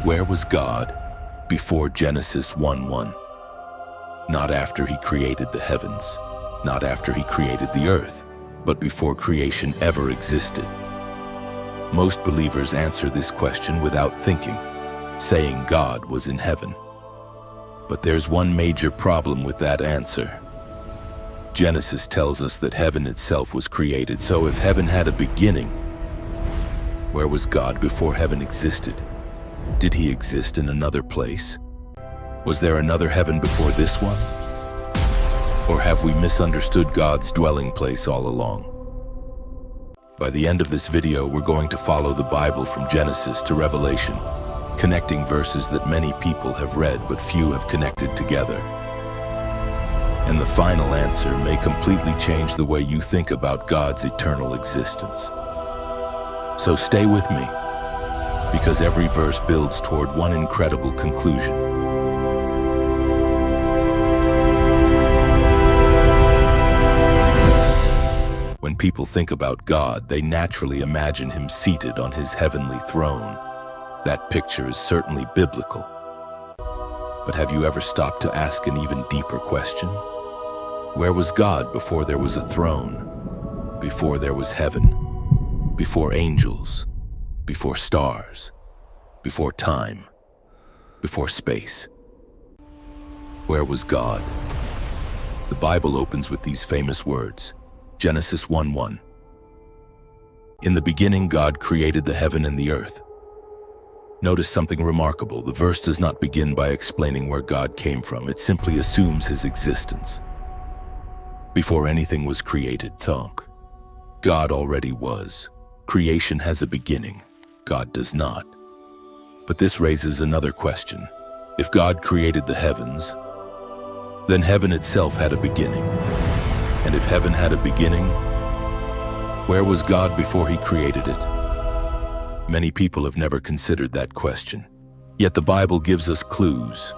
Where was God before Genesis 1:1? Not after he created the heavens, not after he created the earth, but before creation ever existed. Most believers answer this question without thinking, saying God was in heaven. But there's one major problem with that answer. Genesis tells us that heaven itself was created, so if heaven had a beginning, where was God before heaven existed? Did he exist in another place? Was there another heaven before this one? Or have we misunderstood God's dwelling place all along? By the end of this video, we're going to follow the Bible from Genesis to Revelation, connecting verses that many people have read but few have connected together. And the final answer may completely change the way you think about God's eternal existence. So stay with me, because every verse builds toward one incredible conclusion. When people think about God, they naturally imagine him seated on his heavenly throne. That picture is certainly biblical. But have you ever stopped to ask an even deeper question? Where was God before there was a throne, before there was heaven, before angels, before stars, before time, before space? Where was God? The Bible opens with these famous words, Genesis 1:1. In the beginning, God created the heaven and the earth. Notice something remarkable. The verse does not begin by explaining where God came from. It simply assumes his existence. Before anything was created, God already was. Creation has a beginning. God does not. But this raises another question. If God created the heavens, then heaven itself had a beginning. And if heaven had a beginning, where was God before he created it? Many people have never considered that question. Yet the Bible gives us clues,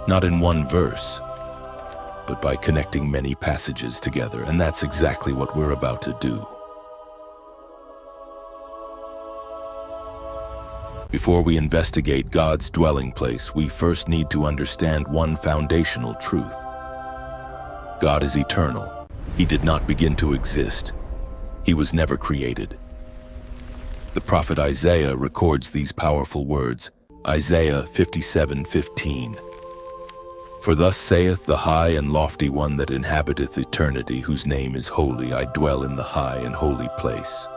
not in one verse, but by connecting many passages together, and that's exactly what we're about to do. Before we investigate God's dwelling place, we first need to understand one foundational truth. God is eternal. He did not begin to exist. He was never created. The prophet Isaiah records these powerful words, Isaiah 57:15. For thus saith the high and lofty one that inhabiteth eternity, whose name is holy, I dwell in the high and holy place.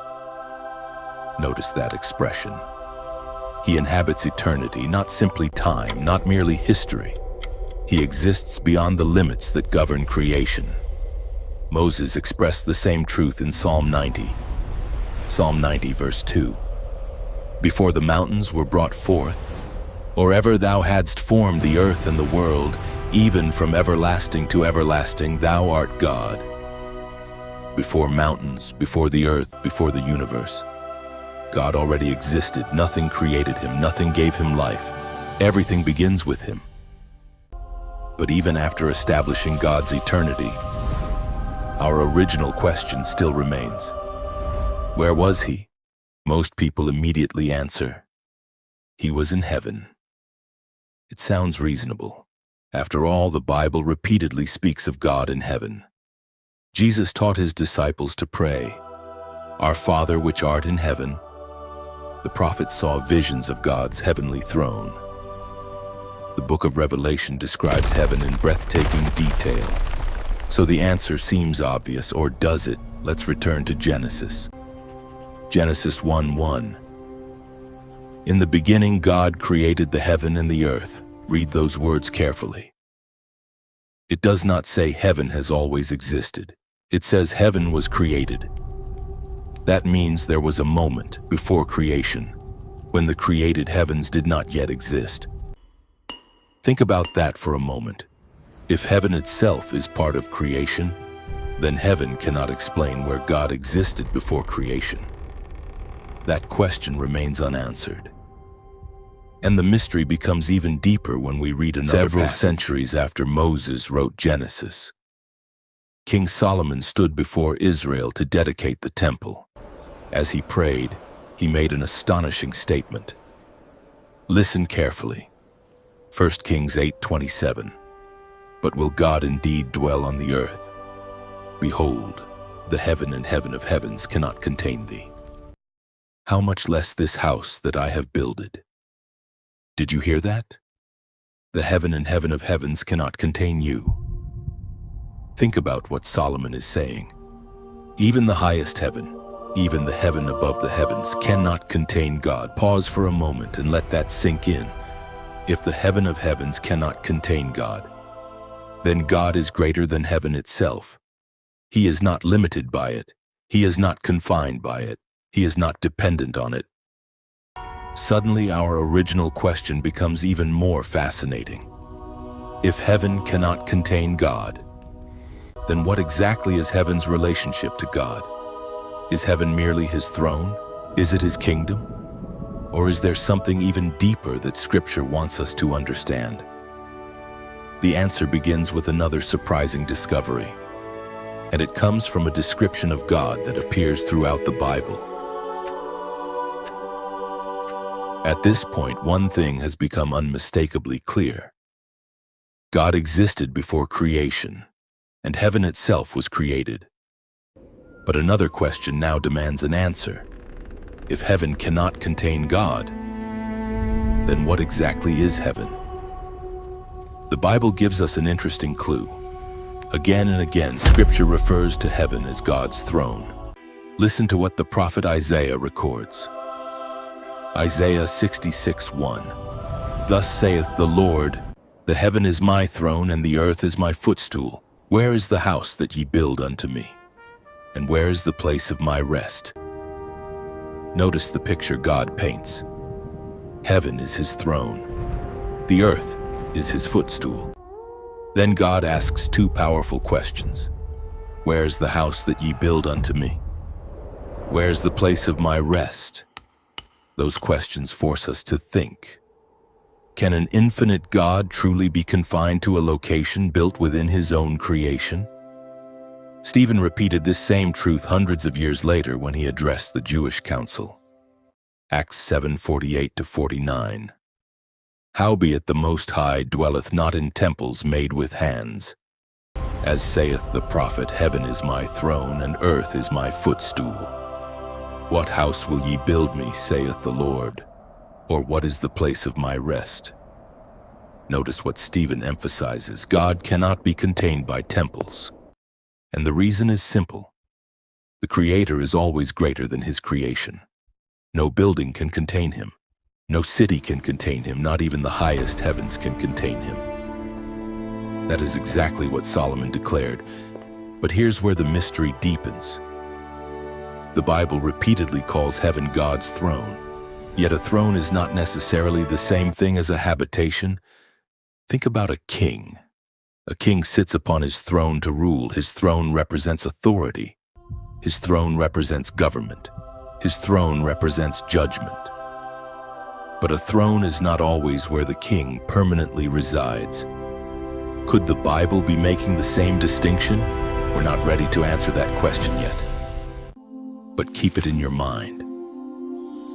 Notice that expression. He inhabits eternity, not simply time, not merely history. He exists beyond the limits that govern creation. Moses expressed the same truth in Psalm 90. Psalm 90 verse 2. Before the mountains were brought forth, or ever thou hadst formed the earth and the world, even from everlasting to everlasting, thou art God. Before mountains, before the earth, before the universe, God already existed. Nothing created him, nothing gave him life. Everything begins with him. But even after establishing God's eternity, our original question still remains. Where was he? Most people immediately answer, he was in heaven. It sounds reasonable. After all, the Bible repeatedly speaks of God in heaven. Jesus taught his disciples to pray, Our Father which art in heaven. The prophets saw visions of God's heavenly throne. The book of Revelation describes heaven in breathtaking detail. So the answer seems obvious, or does it? Let's return to Genesis. Genesis 1:1. In the beginning, God created the heaven and the earth. Read those words carefully. It does not say heaven has always existed. It says heaven was created. That means there was a moment before creation, when the created heavens did not yet exist. Think about that for a moment. If heaven itself is part of creation, then heaven cannot explain where God existed before creation. That question remains unanswered. And the mystery becomes even deeper when we read another Several centuries after Moses wrote Genesis. King Solomon stood before Israel to dedicate the temple. As he prayed, he made an astonishing statement. Listen carefully. 1 Kings 8:27. But will God indeed dwell on the earth? Behold, the heaven and heaven of heavens cannot contain thee. How much less this house that I have builded? Did you hear that? The heaven and heaven of heavens cannot contain you. Think about what Solomon is saying. Even the highest heaven, even the heaven above the heavens, cannot contain God. Pause for a moment and let that sink in. If the heaven of heavens cannot contain God, then God is greater than heaven itself. He is not limited by it. He is not confined by it. He is not dependent on it. Suddenly, our original question becomes even more fascinating. If heaven cannot contain God, then what exactly is heaven's relationship to God? Is heaven merely his throne? Is it his kingdom? Or is there something even deeper that Scripture wants us to understand? The answer begins with another surprising discovery, and it comes from a description of God that appears throughout the Bible. At this point, one thing has become unmistakably clear. God existed before creation, and heaven itself was created. But another question now demands an answer. If heaven cannot contain God, then what exactly is heaven? The Bible gives us an interesting clue. Again and again, Scripture refers to heaven as God's throne. Listen to what the prophet Isaiah records. Isaiah 66:1. Thus saith the Lord, the heaven is my throne, and the earth is my footstool. Where is the house that ye build unto me? And where is the place of my rest? Notice the picture God paints. Heaven is his throne. The earth is his footstool. Then God asks two powerful questions. Where is the house that ye build unto me? Where is the place of my rest? Those questions force us to think. Can an infinite God truly be confined to a location built within his own creation? Stephen repeated this same truth hundreds of years later when he addressed the Jewish council. Acts 7:48-49. Howbeit the Most High dwelleth not in temples made with hands. As saith the prophet, heaven is my throne, and earth is my footstool. What house will ye build me, saith the Lord? Or what is the place of my rest? Notice what Stephen emphasizes. God cannot be contained by temples. And the reason is simple. The Creator is always greater than his creation. No building can contain him. No city can contain him. Not even the highest heavens can contain him. That is exactly what Solomon declared. But here's where the mystery deepens. The Bible repeatedly calls heaven God's throne. Yet a throne is not necessarily the same thing as a habitation. Think about a king. A king sits upon his throne to rule. His throne represents authority. His throne represents government. His throne represents judgment. But a throne is not always where the king permanently resides. Could the Bible be making the same distinction? We're not ready to answer that question yet. But keep it in your mind.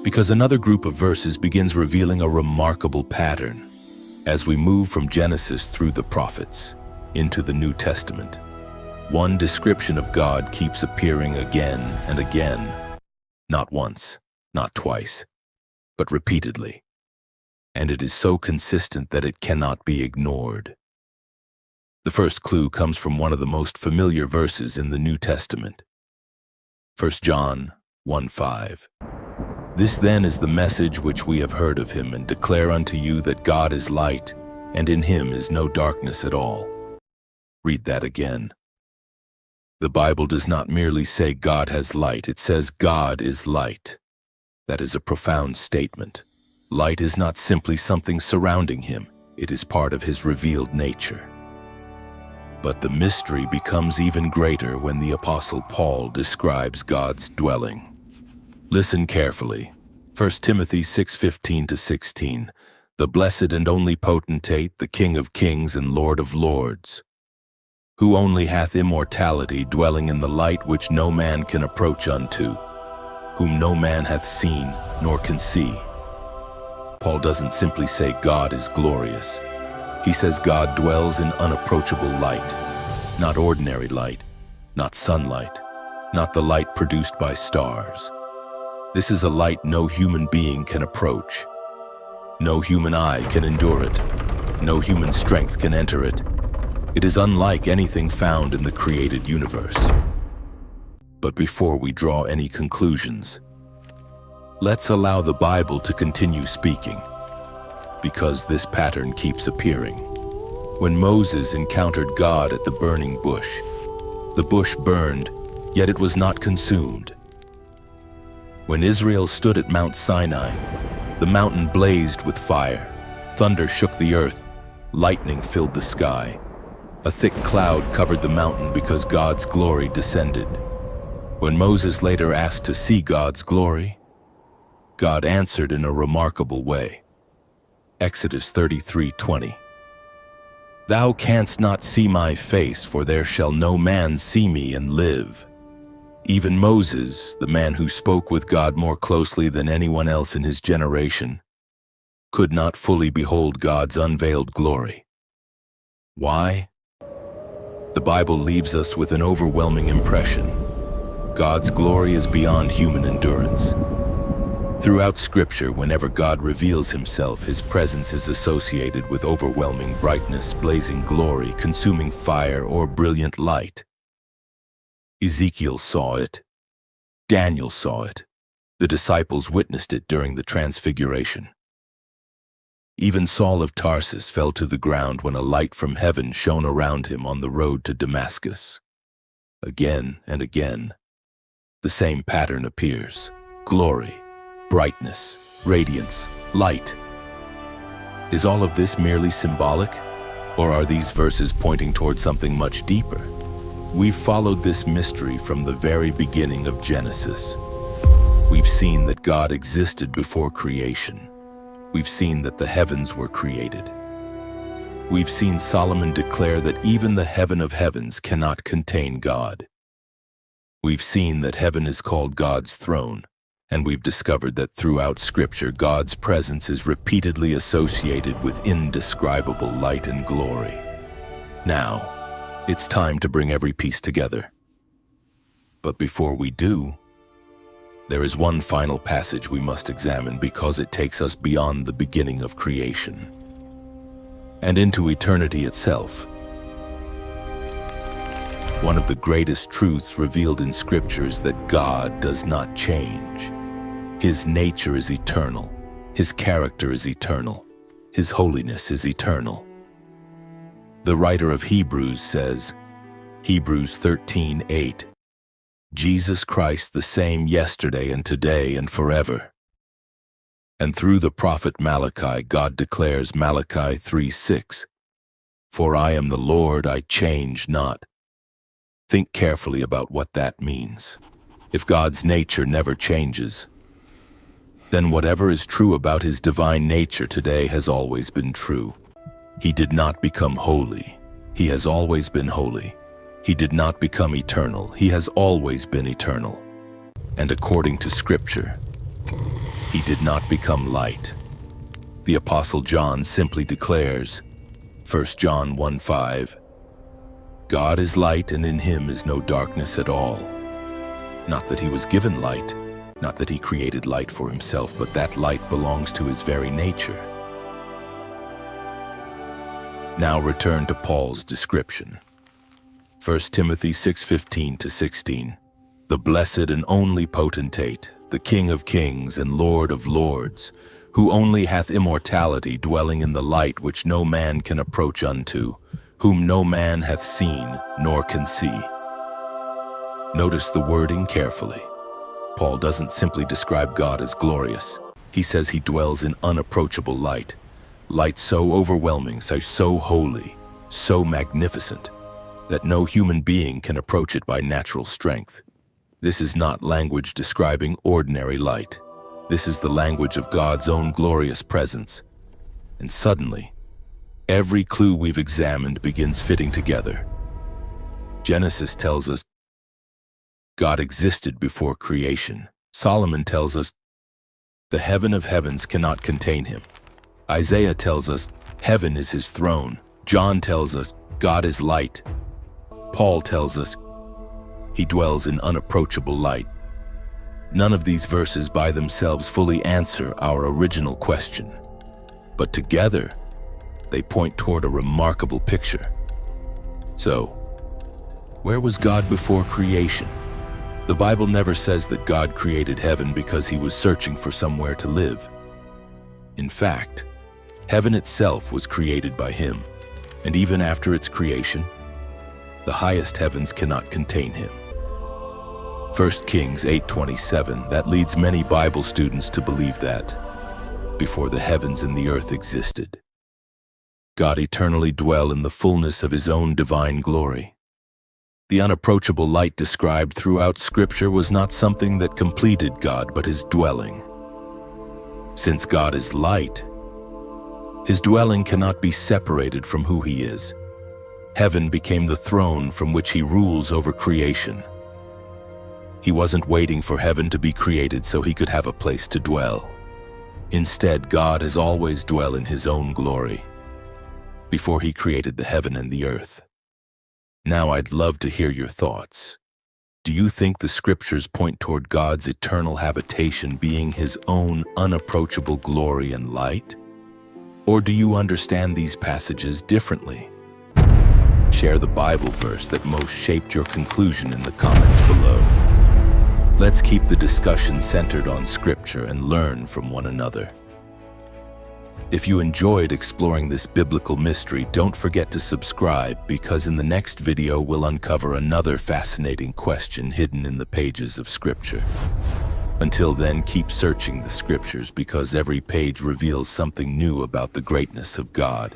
Because another group of verses begins revealing a remarkable pattern as we move from Genesis through the prophets into the New Testament. One description of God keeps appearing again and again, not once, not twice, but repeatedly. And it is so consistent that it cannot be ignored. The first clue comes from one of the most familiar verses in the New Testament. 1 John 1:5. This then is the message which we have heard of him, and declare unto you that God is light, and in him is no darkness at all. Read that again. The Bible does not merely say God has light, it says God is light. That is a profound statement. Light is not simply something surrounding him, it is part of his revealed nature. But the mystery becomes even greater when the Apostle Paul describes God's dwelling. Listen carefully. 1 Timothy 6:15-16. The blessed and only potentate, the King of kings and Lord of lords, who only hath immortality, dwelling in the light which no man can approach unto, whom no man hath seen nor can see. Paul doesn't simply say God is glorious. He says God dwells in unapproachable light, not ordinary light, not sunlight, not the light produced by stars. This is a light no human being can approach. No human eye can endure it. No human strength can enter it. It is unlike anything found in the created universe. But before we draw any conclusions, let's allow the Bible to continue speaking, because this pattern keeps appearing. When Moses encountered God at the burning bush, the bush burned, yet it was not consumed. When Israel stood at Mount Sinai, the mountain blazed with fire. Thunder shook the earth. Lightning filled the sky. A thick cloud covered the mountain because God's glory descended. When Moses later asked to see God's glory, God answered in a remarkable way. Exodus 33:20. Thou canst not see my face, for there shall no man see me and live. Even Moses, the man who spoke with God more closely than anyone else in his generation, could not fully behold God's unveiled glory. Why? The Bible leaves us with an overwhelming impression. God's glory is beyond human endurance. Throughout Scripture, whenever God reveals himself, his presence is associated with overwhelming brightness, blazing glory, consuming fire, or brilliant light. Ezekiel saw it. Daniel saw it. The disciples witnessed it during the Transfiguration. Even Saul of Tarsus fell to the ground when a light from heaven shone around him on the road to Damascus. Again and again, the same pattern appears. Glory, brightness, radiance, light. Is all of this merely symbolic, or are these verses pointing toward something much deeper? We've followed this mystery from the very beginning of Genesis. We've seen that God existed before creation. We've seen that the heavens were created. We've seen Solomon declare that even the heaven of heavens cannot contain God. We've seen that heaven is called God's throne, and we've discovered that throughout Scripture, God's presence is repeatedly associated with indescribable light and glory. Now, it's time to bring every piece together. But before we do, there is one final passage we must examine because it takes us beyond the beginning of creation and into eternity itself. One of the greatest truths revealed in Scripture is that God does not change. His nature is eternal. His character is eternal. His holiness is eternal. The writer of Hebrews says, Hebrews 13:8, Jesus Christ the same yesterday and today and forever. And through the prophet Malachi, God declares Malachi 3:6, For I am the Lord, I change not. Think carefully about what that means. If God's nature never changes, then whatever is true about his divine nature today has always been true. He did not become holy. He has always been holy. He did not become eternal. He has always been eternal. And according to Scripture, he did not become light. The Apostle John simply declares, 1 John 1:5, God is light, and in him is no darkness at all. Not that he was given light, not that he created light for himself, but that light belongs to his very nature. Now return to Paul's description. 1 Timothy 6:15-16. The blessed and only potentate, the King of kings and Lord of lords, who only hath immortality, dwelling in the light which no man can approach unto, whom no man hath seen nor can see. Notice the wording carefully. Paul doesn't simply describe God as glorious. He says he dwells in unapproachable light. Light so overwhelming, so holy, so magnificent, that no human being can approach it by natural strength. This is not language describing ordinary light. This is the language of God's own glorious presence. And suddenly, every clue we've examined begins fitting together. Genesis tells us God existed before creation. Solomon tells us The heaven of heavens cannot contain him. Isaiah tells us heaven is his throne. John tells us God is light. Paul tells us he dwells in unapproachable light. None of these verses by themselves fully answer our original question, but together they point toward a remarkable picture. So, where was God before creation? The Bible never says that God created heaven because he was searching for somewhere to live. In fact, heaven itself was created by him, and even after its creation, the highest heavens cannot contain him. 1 Kings 8:27, that leads many Bible students to believe that, before the heavens and the earth existed, God eternally dwelt in the fullness of his own divine glory. The unapproachable light described throughout Scripture was not something that completed God, but his dwelling. Since God is light, his dwelling cannot be separated from who he is. Heaven became the throne from which he rules over creation. He wasn't waiting for heaven to be created so he could have a place to dwell. Instead, God has always dwelt in his own glory, before he created the heaven and the earth. Now I'd love to hear your thoughts. Do you think the scriptures point toward God's eternal habitation being his own unapproachable glory and light? Or do you understand these passages differently? Share the Bible verse that most shaped your conclusion in the comments below. Let's keep the discussion centered on Scripture and learn from one another. If you enjoyed exploring this biblical mystery, don't forget to subscribe, because in the next video we'll uncover another fascinating question hidden in the pages of Scripture. Until then, keep searching the Scriptures, because every page reveals something new about the greatness of God.